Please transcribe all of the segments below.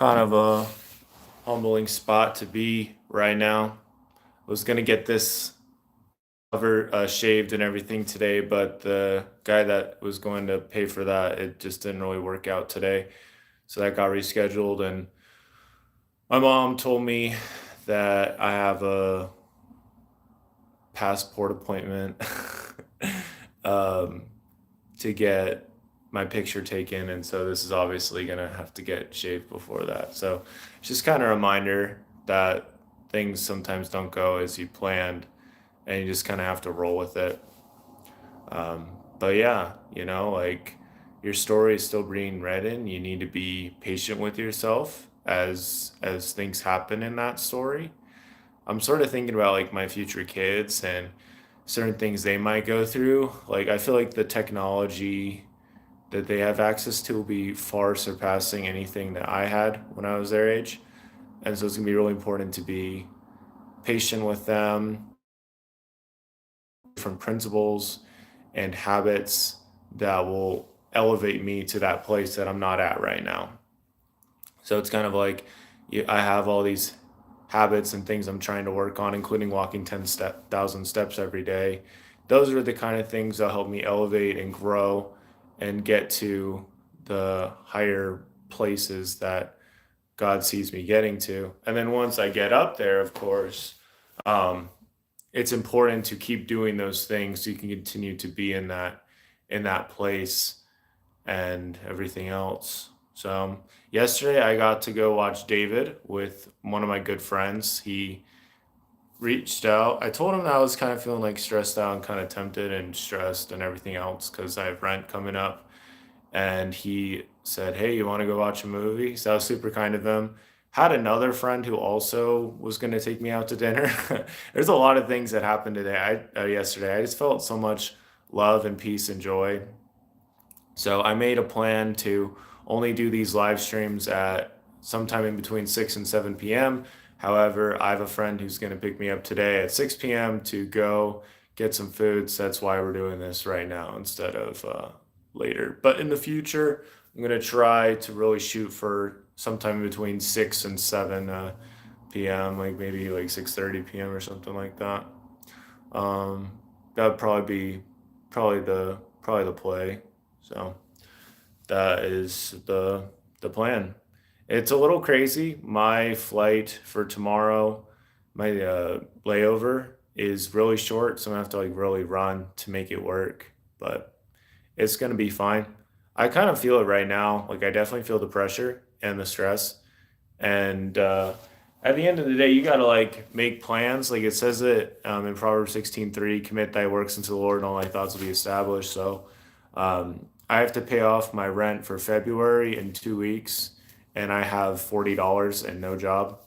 kind of a humbling spot to be right now. I was gonna get this cover shaved and everything today, but the guy that was going to pay for that, it just didn't really work out today. So that got rescheduled, and my mom told me that I have a passport appointment um, to get my picture taken, and so this is obviously gonna have to get shaved before that. So it's just kind of a reminder that things sometimes don't go as you planned, and you just kind of have to roll with it. But yeah, like your story is still being written. You need to be patient with yourself as things happen in that story. I'm sort of thinking about like my future kids and certain things they might go through. Like I feel like the technology that they have access to will be far surpassing anything that I had when I was their age. And so it's gonna be really important to be patient with them, different principles and habits that will elevate me to that place that I'm not at right now. So it's kind of like I have all these habits and things I'm trying to work on, including walking 10,000 steps every day. Those are the kind of things that help me elevate and grow and get to the higher places that God sees me getting to. And then once I get up there, of course, um, it's important to keep doing those things so you can continue to be in that place and everything else. So yesterday I got to go watch David with one of my good friends. He reached out. I told him that I was kind of feeling like stressed out and kind of tempted and stressed and everything else because I have rent coming up. And he said, "Hey, you want to go watch a movie?" So that was super kind of him. Had another friend who also was going to take me out to dinner. There's a lot of things that happened yesterday. I just felt so much love and peace and joy. So I made a plan to only do these live streams at sometime in between 6 and 7 p.m. However, I have a friend who's going to pick me up today at 6 p.m. to go get some food. So that's why we're doing this right now instead of later. But in the future, I'm going to try to really shoot for sometime between 6 and 7 p.m., like maybe like 6:30 p.m. or something like that. Um, that'd probably be probably the play. So that is the plan. It's a little crazy. My flight for tomorrow, my layover is really short, so I'm gonna have to like really run to make it work. But it's gonna be fine. I kind of feel it right now. Like I definitely feel the pressure and the stress. And at the end of the day, you gotta like make plans. Like it says it in Proverbs 16:3, commit thy works unto the Lord, and all thy thoughts will be established. So I have to pay off my rent for February in 2 weeks, and I have $40 and no job.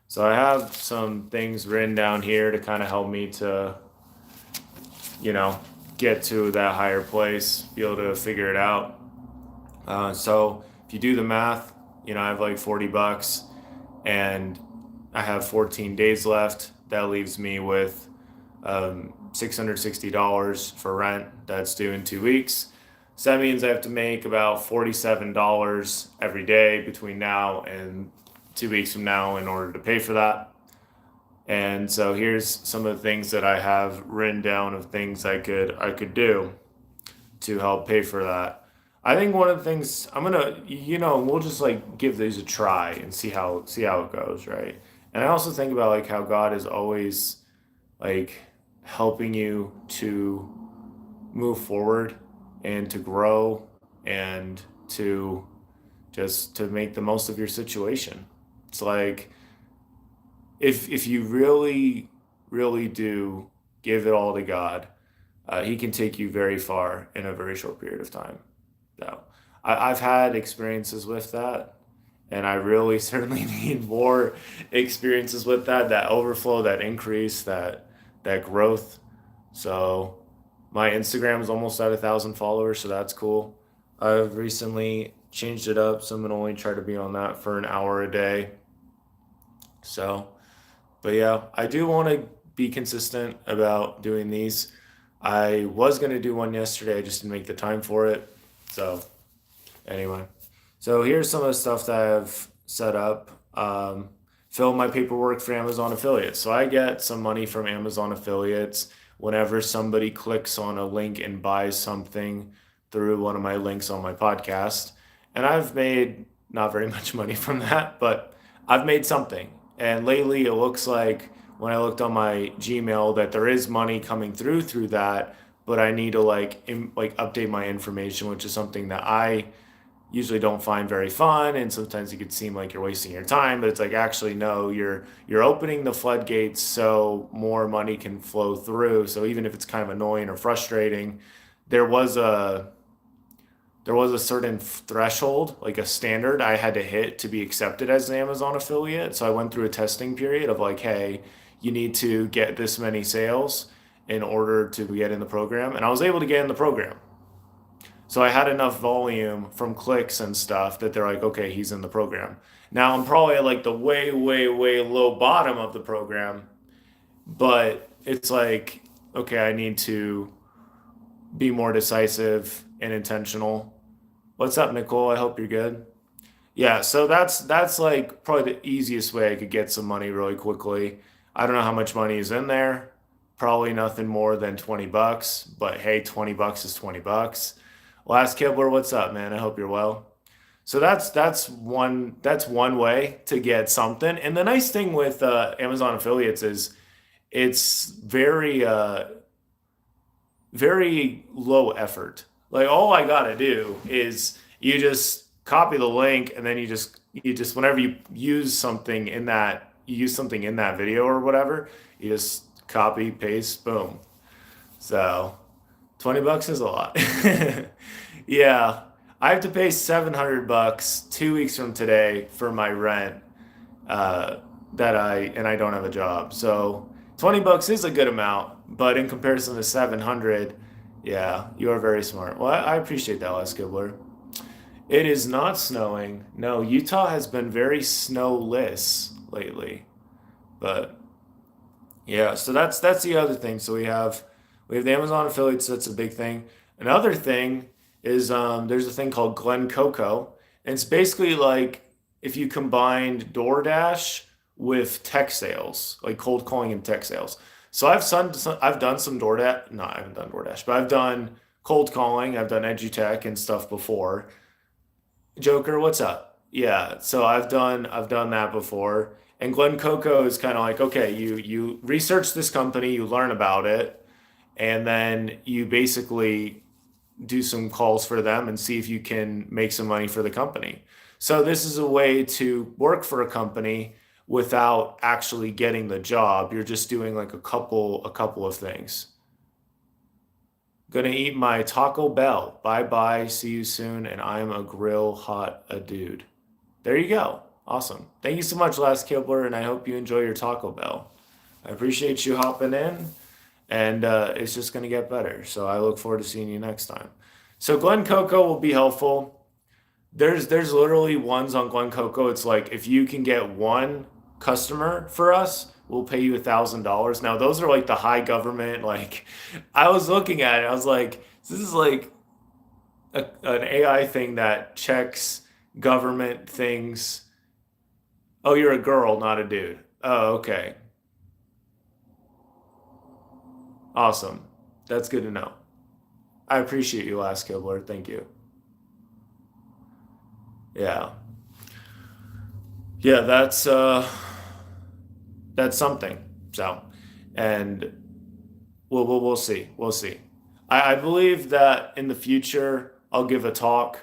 So I have some things written down here to kind of help me to, you know, get to that higher place, be able to figure it out. So if you do the math, I have like $40 and I have 14 days left. That leaves me with $660 for rent that's due in 2 weeks. So that means I have to make about $47 every day between now and 2 weeks from now in order to pay for that. And so here's some of the things that I have written down of things I could do to help pay for that. I think one of the things I'm gonna, we'll just like give these a try and see how it goes, right? And I also think about like how God is always like helping you to move forward and to grow and to just to make the most of your situation. It's like if you really really do give it all to God, He can take you very far in a very short period of time. So I've had experiences with that, and I really certainly need more experiences with that. That overflow, that increase, that growth. So my Instagram is almost at 1,000 followers, so that's cool. I've recently changed it up, so I'm gonna only try to be on that for an hour a day. So, but yeah, I do want to be consistent about doing these. I was gonna do one yesterday, I just didn't make the time for it. So anyway, so here's some of the stuff that I've set up, fill my paperwork for Amazon affiliates. So I get some money from Amazon affiliates whenever somebody clicks on a link and buys something through one of my links on my podcast. And I've made not very much money from that, but I've made something. And lately it looks like when I looked on my Gmail that there is money coming through that, but I need to like update my information, which is something that I usually don't find very fun, and sometimes it could seem like you're wasting your time, but it's like actually no, you're opening the floodgates so more money can flow through. So even if it's kind of annoying or frustrating, there was a there was a certain threshold, like a standard I had to hit to be accepted as an Amazon affiliate. So I went through a testing period of like, hey, you need to get this many sales in order to get in the program, and I was able to get in the program. So I had enough volume from clicks and stuff that they're like, okay, he's in the program. Now I'm probably at like the way, way, way low bottom of the program, but it's like, okay, I need to be more decisive and intentional. What's up, Nicole? I hope you're good. Yeah, so that's like probably the easiest way I could get some money really quickly. I don't know how much money is in there. Probably nothing more than 20 bucks, but hey, 20 bucks is 20 bucks. Last Kibler, what's up, man? I hope you're well. So that's one way to get something. And the nice thing with Amazon affiliates is it's very low effort. Like all I gotta do is you just copy the link, and then you just whenever you use something in that video or whatever, you just copy paste boom. So 20 bucks is a lot. Yeah, I have to pay 700 bucks 2 weeks from today for my rent. Uh, I don't have a job. So 20 bucks is a good amount, but in comparison to 700, yeah, you are very smart. Well, I appreciate that, Les Gibbler. It is not snowing. No, Utah has been very snowless lately. But yeah, so that's the other thing. So we have the Amazon affiliates. That's a big thing. Another thing is there's a thing called Glen Coco, and it's basically like if you combined DoorDash with tech sales, like cold calling and tech sales. So I've done some DoorDash. No, I haven't done DoorDash, but I've done cold calling. I've done EduTech and stuff before. Joker, what's up? Yeah, so I've done that before. And Glen Coco is kind of like, okay, you research this company, you learn about it, and then you basically do some calls for them and see if you can make some money for the company. So this is a way to work for a company without actually getting the job. You're just doing like a couple of things. Gonna eat my Taco Bell. Bye bye. See you soon. And I'm a grill hot a dude. There you go. Awesome. Thank you so much, Last Kibler, and I hope you enjoy your Taco Bell. I appreciate you hopping in, and it's just gonna get better. So I look forward to seeing you next time. So Glen Coco will be helpful. There's literally ones on Glen Coco. It's like if you can get one customer for us, we'll pay you $1,000. Now those are like the high government. Like I was looking at it, I was like, this is like an AI thing that checks government things. Oh, you're a girl, not a dude. Oh, okay, awesome. That's good to know. I appreciate you, Last Kibler. Thank you. Yeah, yeah. That's something. So, and we'll see. We'll see. I believe that in the future, I'll give a talk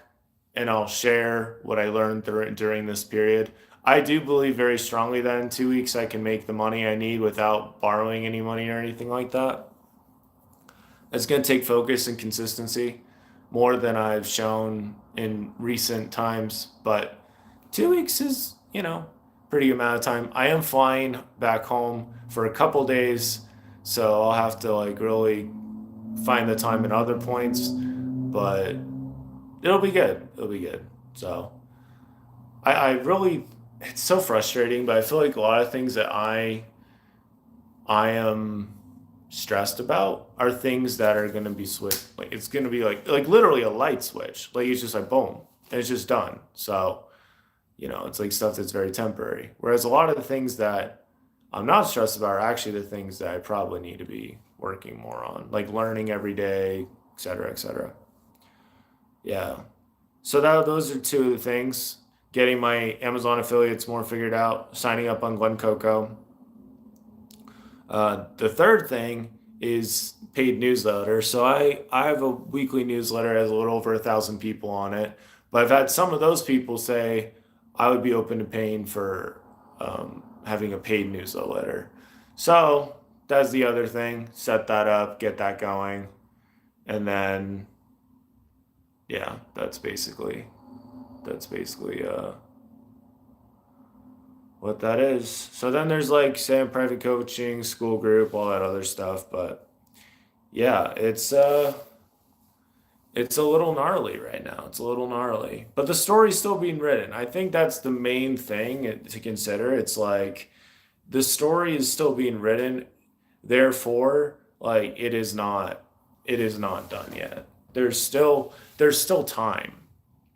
and I'll share what I learned during this period. I do believe very strongly that in 2 weeks I can make the money I need without borrowing any money or anything like that. It's going to take focus and consistency more than I've shown in recent times, but 2 weeks is, pretty good amount of time. I am flying back home for a couple days, so I'll have to like really find the time in other points, but it'll be good. It'll be good. So I really, it's so frustrating, but I feel like a lot of things that I am stressed about are things that are going to be switched. Like it's going to be like literally a light switch. Like it's just like boom, and it's just done. So It's like stuff that's very temporary. Whereas a lot of the things that I'm not stressed about are actually the things that I probably need to be working more on, like learning every day, et cetera, et cetera. Yeah. So those are two of the things. Getting my Amazon affiliates more figured out, signing up on Glen Coco. The third thing is paid newsletter. So I have a weekly newsletter that has a little over 1,000 people on it, but I've had some of those people say I would be open to paying for having a paid newsletter. So that's the other thing. Set that up, get that going, and then yeah, that's basically what that is. So then there's like say private coaching, school group, all that other stuff. But yeah, it's a little gnarly right now. It's a little gnarly. But the story's still being written. I think that's the main thing to consider. It's like the story is still being written, therefore, like it is not done yet. There's still time.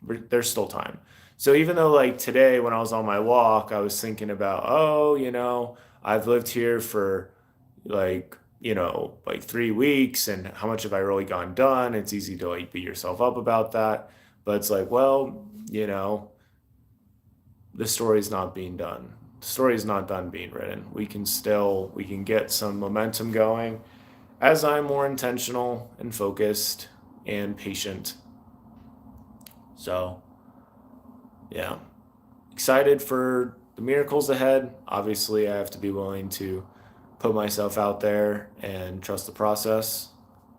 There's still time. So even though like today when I was on my walk, I was thinking about, oh, I've lived here for like 3 weeks, and how much have I really gone done? It's easy to like beat yourself up about that. But it's like, well, the story's not being done. The story is not done being written. We can get some momentum going as I'm more intentional and focused and patient. So, yeah, excited for the miracles ahead. Obviously, I have to be willing to put myself out there and trust the process,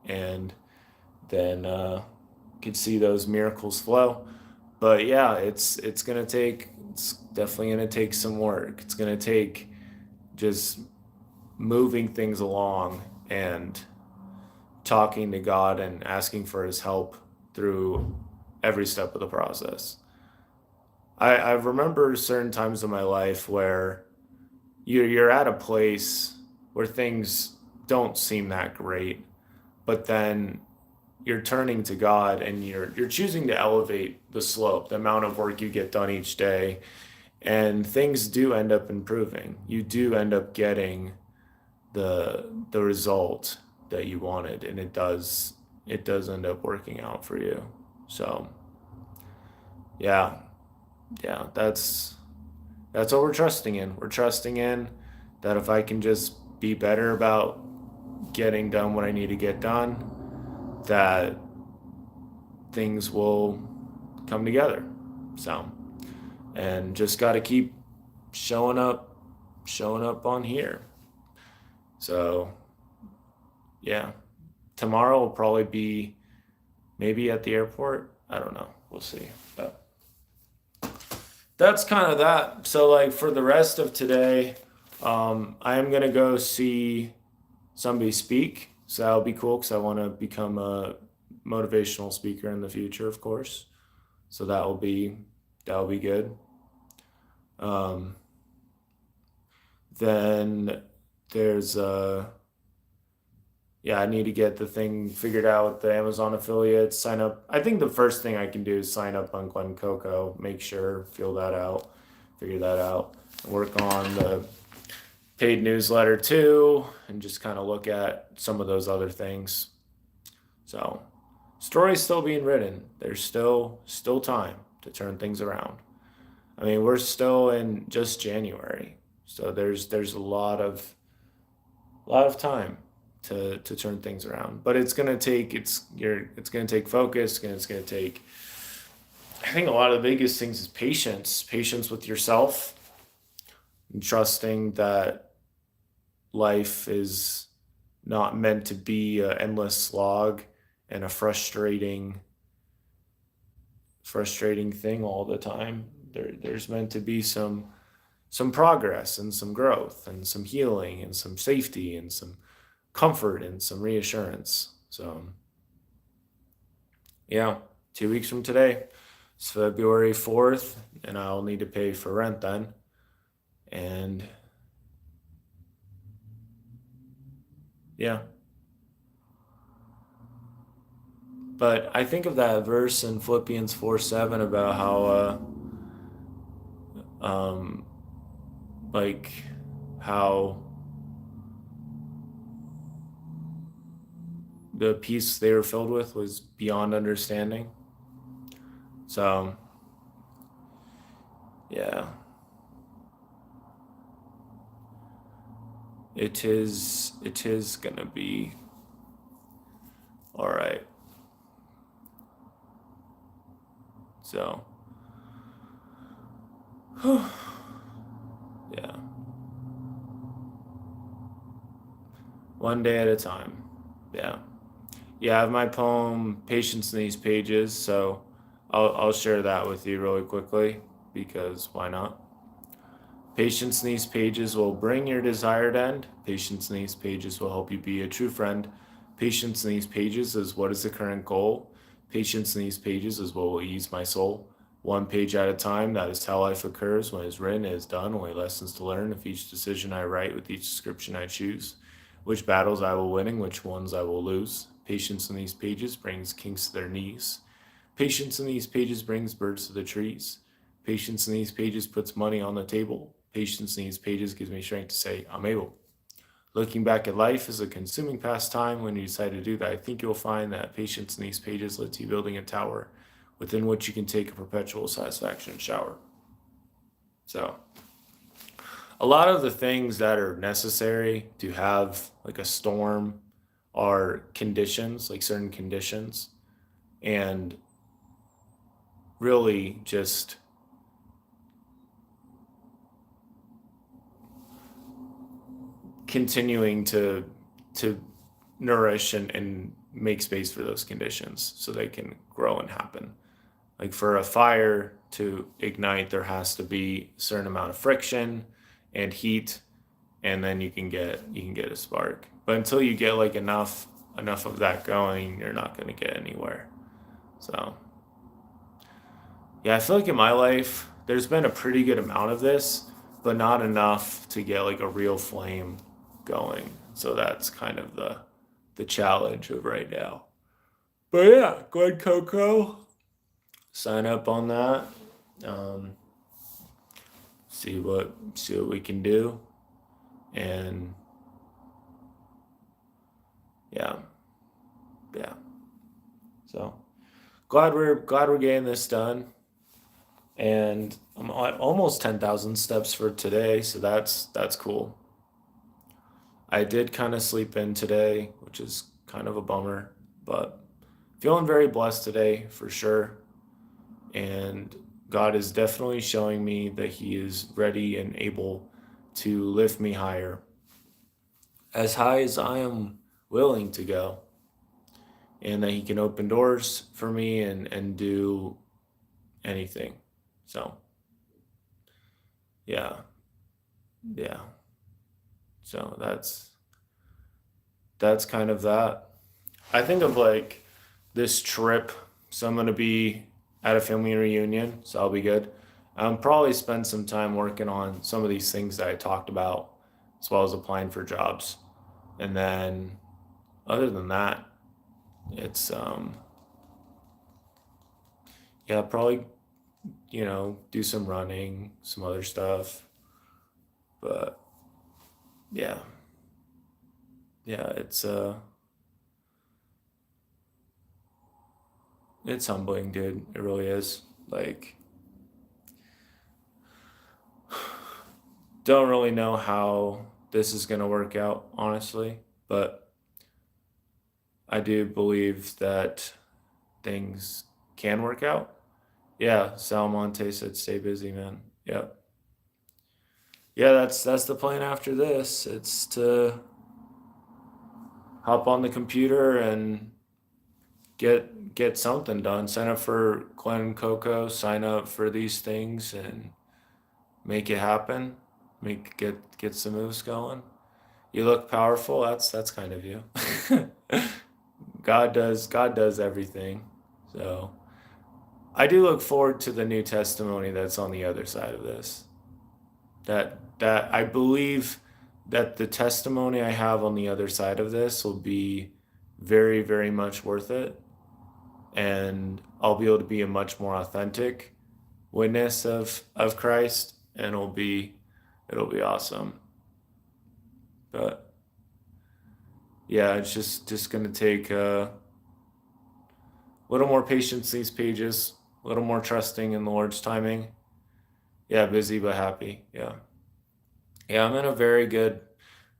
and then could see those miracles flow. But yeah, it's definitely gonna take some work. It's gonna take just moving things along and talking to God and asking for his help through every step of the process. I remember certain times in my life where you're at a place where things don't seem that great, but then you're turning to God and you're choosing to elevate the slope, the amount of work you get done each day, and things do end up improving. You do end up getting the result that you wanted, and it does end up working out for you. So yeah, yeah, that's what we're trusting in. We're trusting in that if I can just be better about getting done what I need to get done, that things will come together. So, and just got to keep showing up on here. So, yeah, tomorrow will probably be maybe at the airport. I don't know. We'll see. But that's kind of that. So, like for the rest of today, I am gonna go see somebody speak. So that'll be cool because I want to become a motivational speaker in the future, of course. So that'll be good. Um, then there's yeah, I need to get the thing figured out with the Amazon affiliates. Sign up. I think the first thing I can do is sign up on Glen Coco. Make sure, feel that out, figure that out, work on the paid newsletter too, and just kind of look at some of those other things. So, story's still being written. There's still time to turn things around. I mean, we're still in just January, so there's a lot of time to turn things around. But it's gonna take focus, and it's gonna take. I think a lot of the biggest things is patience with yourself, and trusting that life is not meant to be an endless slog and a frustrating thing all the time. There's meant to be some progress and some growth and some healing and some safety and some comfort and some reassurance. So yeah, 2 weeks from today, it's February 4th, and I'll need to pay for rent then. And yeah, but I think of that verse in Philippians 4:7 about how um, like how the peace they were filled with was beyond understanding. So, yeah, it is gonna be all right. So, yeah, one day at a time. Yeah. Yeah, I have my poem Patience in These Pages, so I'll share that with you really quickly because why not? Patience in these pages will bring your desired end. Patience in these pages will help you be a true friend. Patience in these pages is what is the current goal. Patience in these pages is what will ease my soul. One page at a time, that is how life occurs. When it is written, it is done. Only lessons to learn. If each decision I write, with each description I choose, which battles I will winning, which ones I will lose. Patience in these pages brings kings to their knees. Patience in these pages brings birds to the trees. Patience in these pages puts money on the table. Patience in these pages gives me strength to say, I'm able. Looking back at life is a consuming pastime. When you decide to do that, I think you'll find that patience in these pages lets you building a tower within which you can take a perpetual satisfaction shower. So, a lot of the things that are necessary to have like a storm are conditions, like certain conditions, and really just continuing to nourish and make space for those conditions so they can grow and happen. Like for a fire to ignite, there has to be a certain amount of friction and heat, and then you can get a spark. But until you get like enough of that going, you're not going to get anywhere. So yeah, I feel like in my life there's been a pretty good amount of this, but not enough to get like a real flame going. So that's kind of the challenge of right now. But yeah, go ahead, Coco. Sign up on that. Um, see what we can do, and yeah, yeah. So glad we're getting this done, and I'm at almost 10,000 steps for today, so that's cool. I did kind of sleep in today, which is kind of a bummer, but feeling very blessed today for sure. And God is definitely showing me that He is ready and able to lift me as high as I am willing to go, and that He can open doors for me and do anything. So, yeah, yeah. So that's kind of that. I think of like this trip. So I'm gonna be at a family reunion, so I'll be good. Probably spend some time working on some of these things that I talked about, as well as applying for jobs. And then, other than that, it's yeah, probably do some running, some other stuff. But yeah, yeah, it's humbling, dude. It really is. Like, don't really know how this is gonna work out, honestly, but I do believe that things can work out. Yeah, Salmonte said stay busy, man. Yep. Yeah, that's the plan after this. It's to hop on the computer and get something done. Sign up for Glen and Coco, sign up for these things and make it happen. Get some moves going. You look powerful. That's kind of you. God does everything. So I do look forward to the new testimony that's on the other side of this. That I believe that the testimony I have on the other side of this will be very, very much worth it. And I'll be able to be a much more authentic witness of Christ and it'll be awesome. But yeah, it's just gonna take a little more patience these pages, a little more trusting in the Lord's timing. Yeah, busy but happy. Yeah. Yeah, I'm in a very good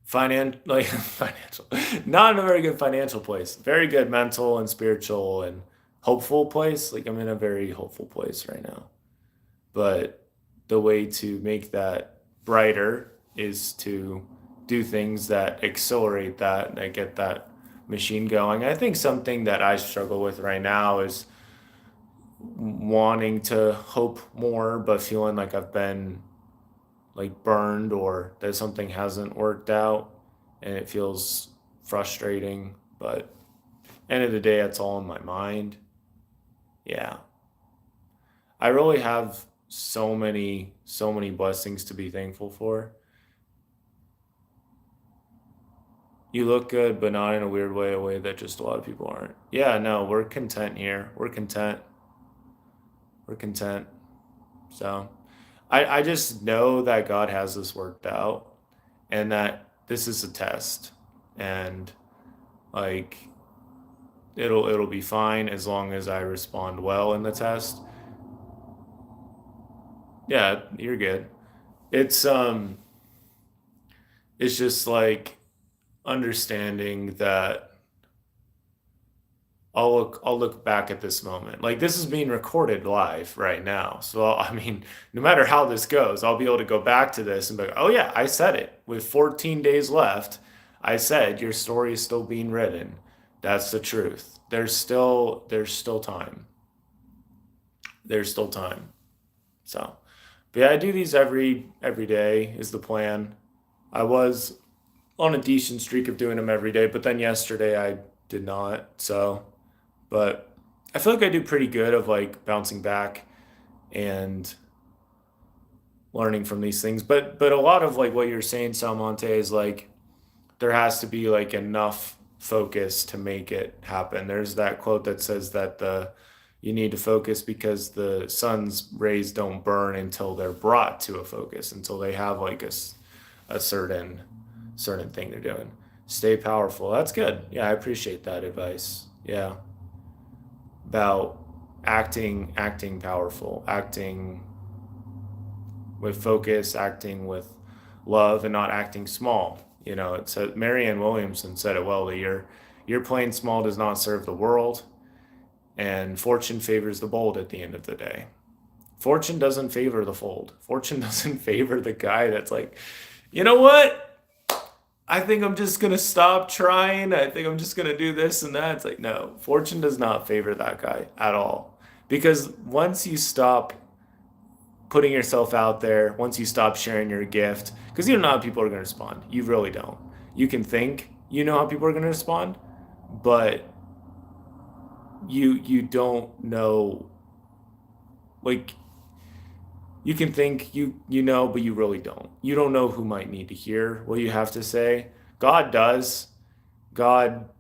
financial, not in a very good financial place. Very good mental and spiritual and hopeful place. Like I'm in a very hopeful place right now. But the way to make that brighter is to do things that accelerate that get that machine going. I think something that I struggle with right now is wanting to hope more, but feeling like I've been like burned or that something hasn't worked out and it feels frustrating. But end of the day, it's all in my mind. Yeah. I really have so many blessings to be thankful for. You look good, but not in a weird way, a way that just a lot of people aren't. Yeah, no, we're content here. We're content. We're content. So I just know that God has this worked out and that this is a test. And like it'll be fine as long as I respond well in the test. Yeah, you're good. It's it's just like understanding that I'll look back at this moment. Like this is being recorded live right now. So I mean, no matter how this goes, I'll be able to go back to this and be like, "Oh yeah, I said it. With 14 days left, I said your story is still being written. That's the truth. There's still time. There's still time." So, but yeah, I do these every day is the plan. I was on a decent streak of doing them every day, but then yesterday I did not. So, but I feel like I do pretty good of like bouncing back and learning from these things. But a lot of like what you're saying, Salmonte, is like there has to be like enough focus to make it happen. There's that quote that says that the you need to focus because the sun's rays don't burn until they're brought to a focus, until they have like a certain thing they're doing. Stay powerful. That's good. Yeah, I appreciate that advice. Yeah. About acting powerful, acting with focus, acting with love, and not acting small. It said Marianne Williamson said it well. That your playing small does not serve the world, and fortune favors the bold at the end of the day. Fortune doesn't favor the fold. Fortune doesn't favor the guy that's like, you know what? I think I'm just gonna stop trying. I think I'm just gonna do this and that. It's like, no, fortune does not favor that guy at all. Because once you stop putting yourself out there, once you stop sharing your gift, because you don't know how people are gonna respond. You really don't. You can think you know how people are gonna respond, but you don't know. Like you can think you know, but you really don't. You don't know who might need to hear what you have to say. God does. God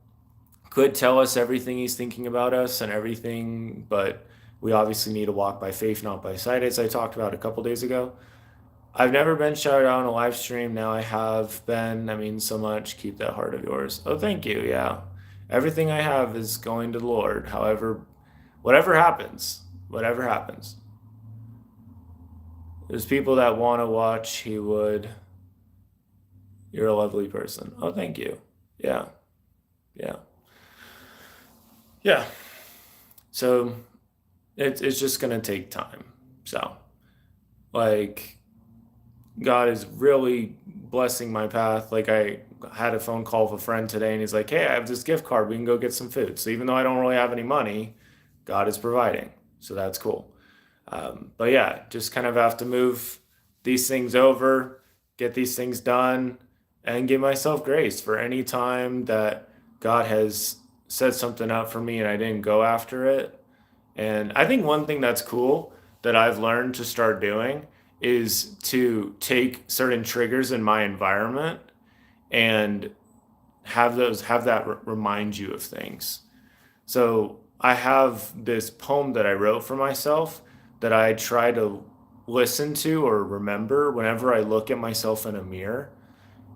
could tell us everything he's thinking about us and everything, but we obviously need to walk by faith, not by sight, as I talked about a couple days ago. I've never been shouted out on a live stream. Now I have been. That means so much. Keep that heart of yours. Oh, thank you. Yeah. Everything I have is going to the Lord. However, whatever happens. There's people that want to watch. He would. You're a lovely person. Oh, thank you. Yeah. Yeah. Yeah. So it's just going to take time. So, like, God is really blessing my path. Like, I had a phone call with a friend today, and he's like, "Hey, I have this gift card. We can go get some food." So, even though I don't really have any money, God is providing. So, that's cool. But yeah, just kind of have to move these things over, get these things done, and give myself grace for any time that God has set something up for me and I didn't go after it. And I think one thing that's cool that I've learned to start doing is to take certain triggers in my environment and have that remind you of things. So I have this poem that I wrote for myself that I try to listen to or remember whenever I look at myself in a mirror.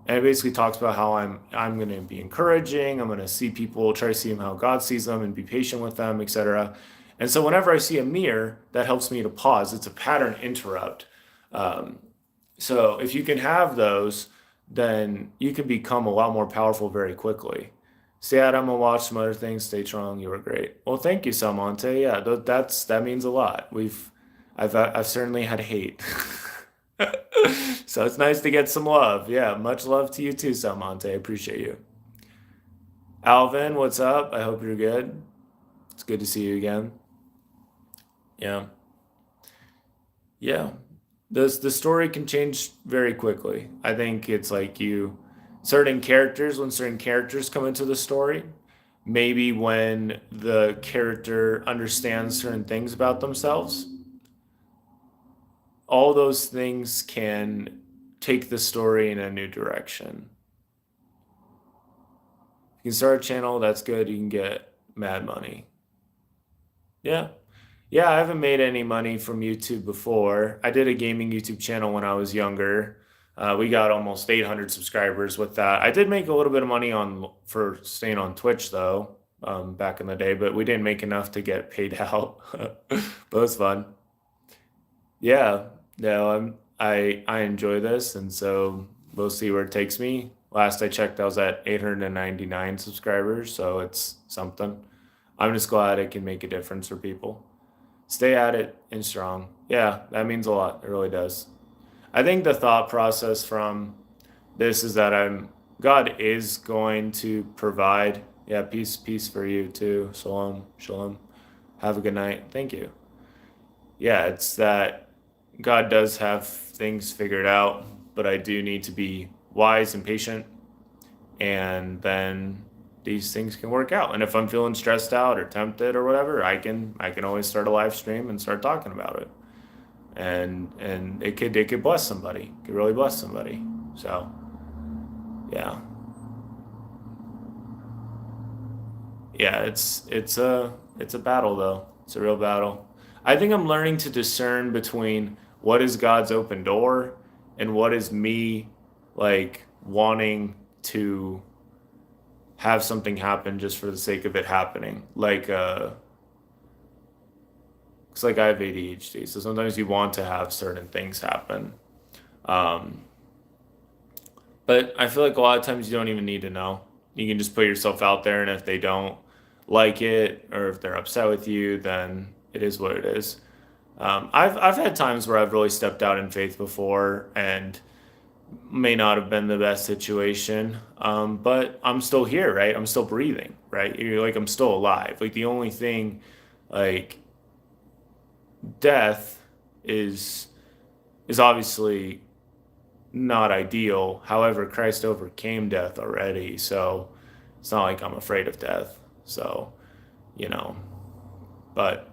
And it basically talks about how I'm going to be encouraging. I'm going to see people, try to see them how God sees them, and be patient with them, etc. And so whenever I see a mirror, that helps me to pause. It's a pattern interrupt. Um, so if you can have those, then you can become a lot more powerful very quickly. Stay out. I'm gonna watch some other things. Stay strong. You were great. Well, thank you, Salmonte. Yeah, that means a lot. I've certainly had hate. So it's nice to get some love. Yeah, much love to you too, Salmonte. I appreciate you. Alvin, what's up? I hope you're good. It's good to see you again. Yeah. Yeah. The story can change very quickly. I think it's like when certain characters come into the story, maybe when the character understands certain things about themselves, all those things can take the story in a new direction. You can start a channel, that's good. You can get mad money. Yeah. Yeah, I haven't made any money from YouTube before. I did a gaming YouTube channel when I was younger. We got almost 800 subscribers with that. I did make a little bit of money on for staying on Twitch though, back in the day, but we didn't make enough to get paid out. But it was fun. Yeah, no, I enjoy this, and so we'll see where it takes me. Last I checked, I was at 899 subscribers, so it's something. I'm just glad it can make a difference for people. Stay at it and strong. Yeah, that means a lot. It really does. I think the thought process from this is that God is going to provide. Yeah, peace for you too. Shalom. Have a good night. Thank you. Yeah, it's that God does have things figured out, but I do need to be wise and patient, and then these things can work out. And if I'm feeling stressed out or tempted or whatever, I can always start a live stream and start talking about it. And it could bless somebody. It could really bless somebody. So, yeah. Yeah, it's a battle though. It's a real battle. I think I'm learning to discern between what is God's open door and what is me like wanting to have something happen just for the sake of it happening. It's like I have ADHD, so sometimes you want to have certain things happen. Um, but I feel like a lot of times you don't even need to know. You can just put yourself out there, and if they don't like it or if they're upset with you, then it is what it is. I've had times where I've really stepped out in faith before, and may not have been the best situation, but I'm still here, right? I'm still breathing, right? You're like I'm still alive. Like the only thing, like death, is is obviously not ideal. However, Christ overcame death already, so it's not like I'm afraid of death. So, you know, but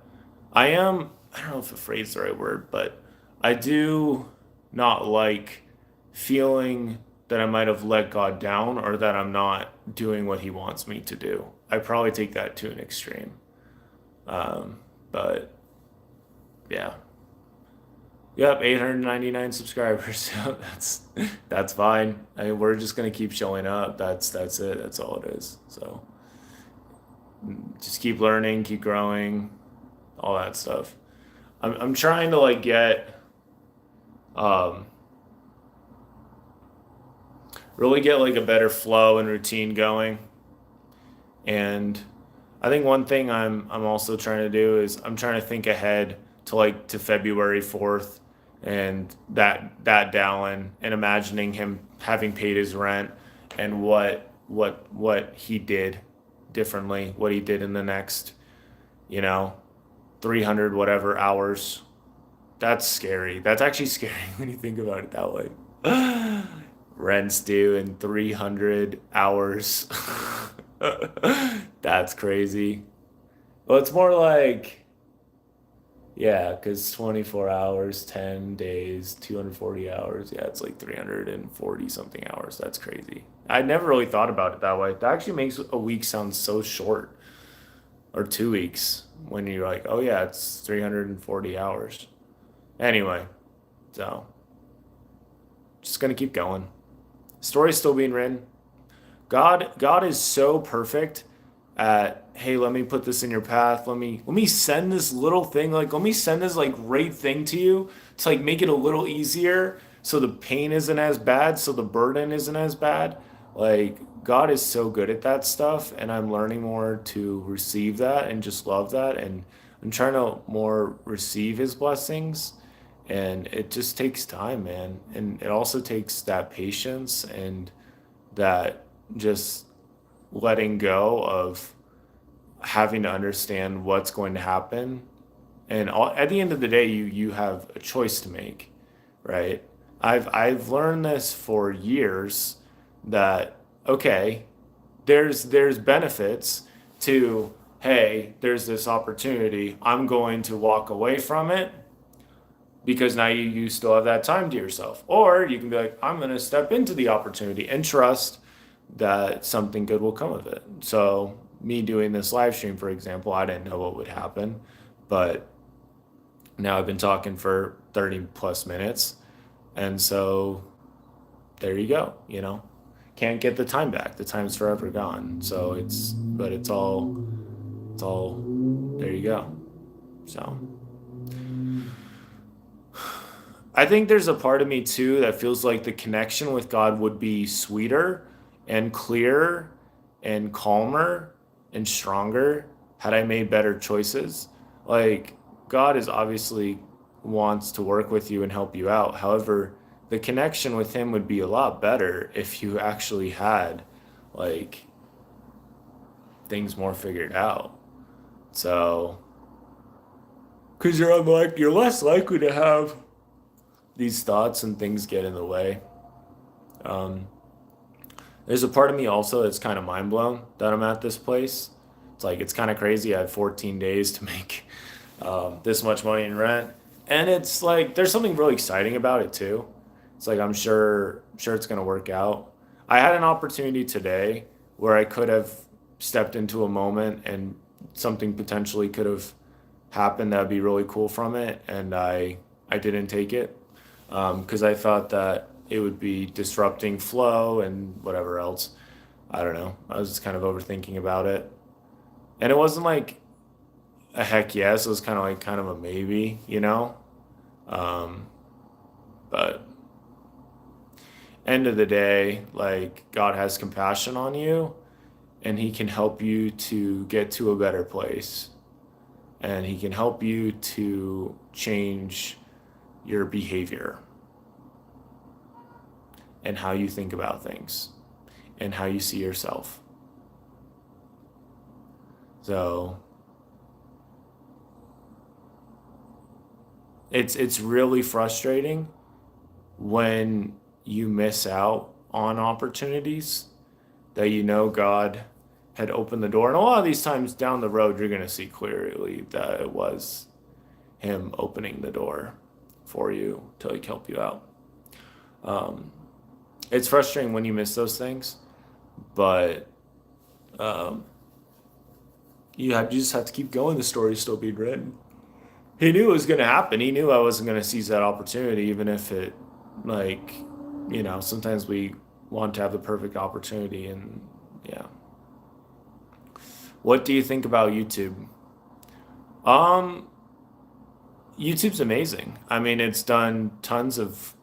I don't know if afraid is the right word, but I do not like feeling that I might have let God down or that I'm not doing what He wants me to do. I probably take that to an extreme. Um, but yeah. Yep, 899 subscribers. That's fine. I mean, we're just gonna keep showing up. That's it. That's all it is. So just keep learning, keep growing, all that stuff. I'm trying to like um really get like a better flow and routine going. And I think one thing I'm also trying to do is I'm trying to think ahead to February 4th and that Dallin, and imagining him having paid his rent and what he did differently, what he did in the next, you know, 300 whatever hours. That's scary. That's actually scary when you think about it that way. Rent's due in 300 hours. That's crazy. Well, it's more like, yeah, because 24 hours, 10 days, 240 hours. Yeah, it's like 340 something hours. That's crazy. I never really thought about it that way. That actually makes a week sound so short, or 2 weeks, when you're like, oh yeah, it's 340 hours. Anyway, So just gonna keep going. Story's still being written. God is so perfect at, hey, let me put this in your path. Let me send this little thing, like let me send this like great thing to you to like make it a little easier so the pain isn't as bad, so the burden isn't as bad. Like God is so good at that stuff, and I'm learning more to receive that and just love that, and I'm trying to more receive his blessings. And it just takes time, man. And it also takes that patience and that just letting go of having to understand what's going to happen. And at the end of the day, you have a choice to make, right? I've learned this for years that okay, there's benefits to, hey, there's this opportunity. I'm going to walk away from it because now you still have that time to yourself. Or you can be like, I'm going to step into the opportunity and trust that something good will come of it. So, me doing this live stream, for example, I didn't know what would happen, but now I've been talking for 30 plus minutes. And so, there you go, you know. Can't get the time back. The time's forever gone. So, it's all, there you go. So, I think there's a part of me too that feels like the connection with God would be sweeter and clearer and calmer and stronger had I made better choices. Like, God is obviously wants to work with you and help you out. However, the connection with Him would be a lot better if you actually had like things more figured out. So, because you're less likely to have these thoughts and things get in the way. Um, there's a part of me also that's kind of mind blown that I'm at this place. It's like it's kind of crazy. I have 14 days to make this much money in rent, and it's like there's something really exciting about it too. It's like I'm sure it's gonna work out. I had an opportunity today where I could have stepped into a moment and something potentially could have happened that'd be really cool from it, and I didn't take it because I thought that it would be disrupting flow and whatever else. I don't know. I was just kind of overthinking about it, and it wasn't like a heck yes. It was kind of like kind of a maybe, you know. Um, but end of the day, like God has compassion on you, and He can help you to get to a better place, and He can help you to change your behavior and how you think about things and how you see yourself. So it's really frustrating when you miss out on opportunities that you know God had opened the door. And a lot of these times down the road, you're going to see clearly that it was Him opening the door for you to like help you out. It's frustrating when you miss those things, but um, you just have to keep going. The story's still being written. He knew it was going to happen. He knew I wasn't going to seize that opportunity, even if it, like, you know, sometimes we want to have the perfect opportunity, and yeah. What do you think about YouTube? Um, YouTube's amazing. I mean, it's done tons of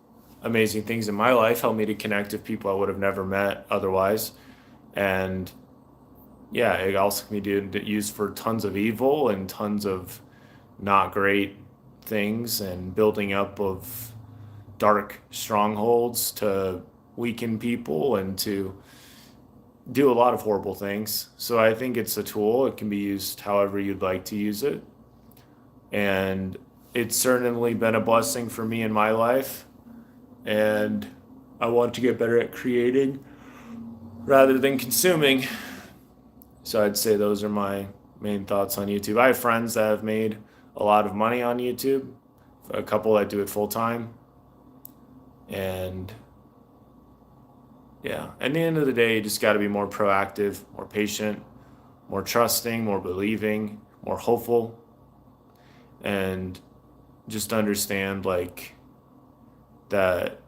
amazing things in my life, helped me to connect with people I would have never met otherwise. And yeah, it also can be used for tons of evil and tons of not great things and building up of dark strongholds to weaken people and to do a lot of horrible things. So I think it's a tool. It can be used however you'd like to use it. And it's certainly been a blessing for me in my life. And I want to get better at creating rather than consuming. So I'd say those are my main thoughts on YouTube. I have friends that have made a lot of money on YouTube, a couple that do it full time. And yeah, at the end of the day, you just got to be more proactive, more patient, more trusting, more believing, more hopeful, and just understand like that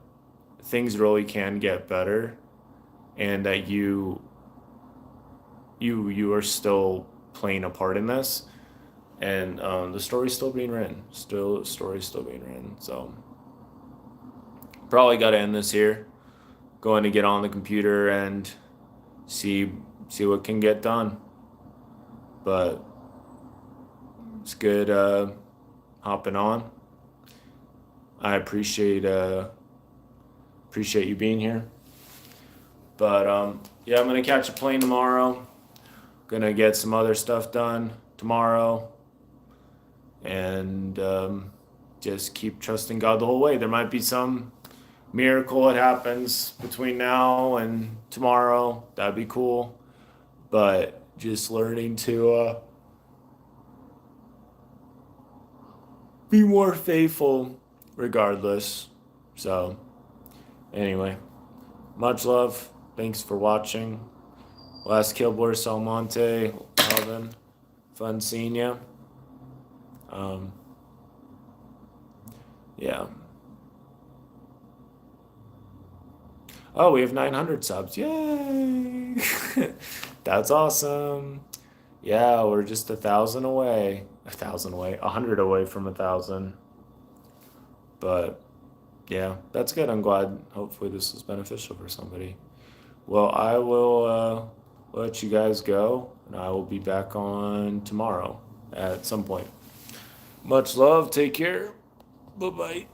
things really can get better, and that you are still playing a part in this, and the story's still being written. Story's still being written. So probably got to end this here. Going to get on the computer and see what can get done. But it's good hopping on. I appreciate you being here. But yeah, I'm gonna catch a plane tomorrow. Gonna get some other stuff done tomorrow, and just keep trusting God the whole way. There might be some miracle that happens between now and tomorrow. That'd be cool. But just learning to be more faithful regardless. So anyway, much love. Thanks for watching. Last Killboy Salmonte, Alvin. Fun seeing you. Yeah. Oh, we have 900 subs. Yay! That's awesome. Yeah, we're just 1,000 away. 1,000 away. 100 away from 1,000. But yeah, that's good. I'm glad. Hopefully this was beneficial for somebody. Well, I will let you guys go, and I will be back on tomorrow at some point. Much love. Take care. Bye-bye.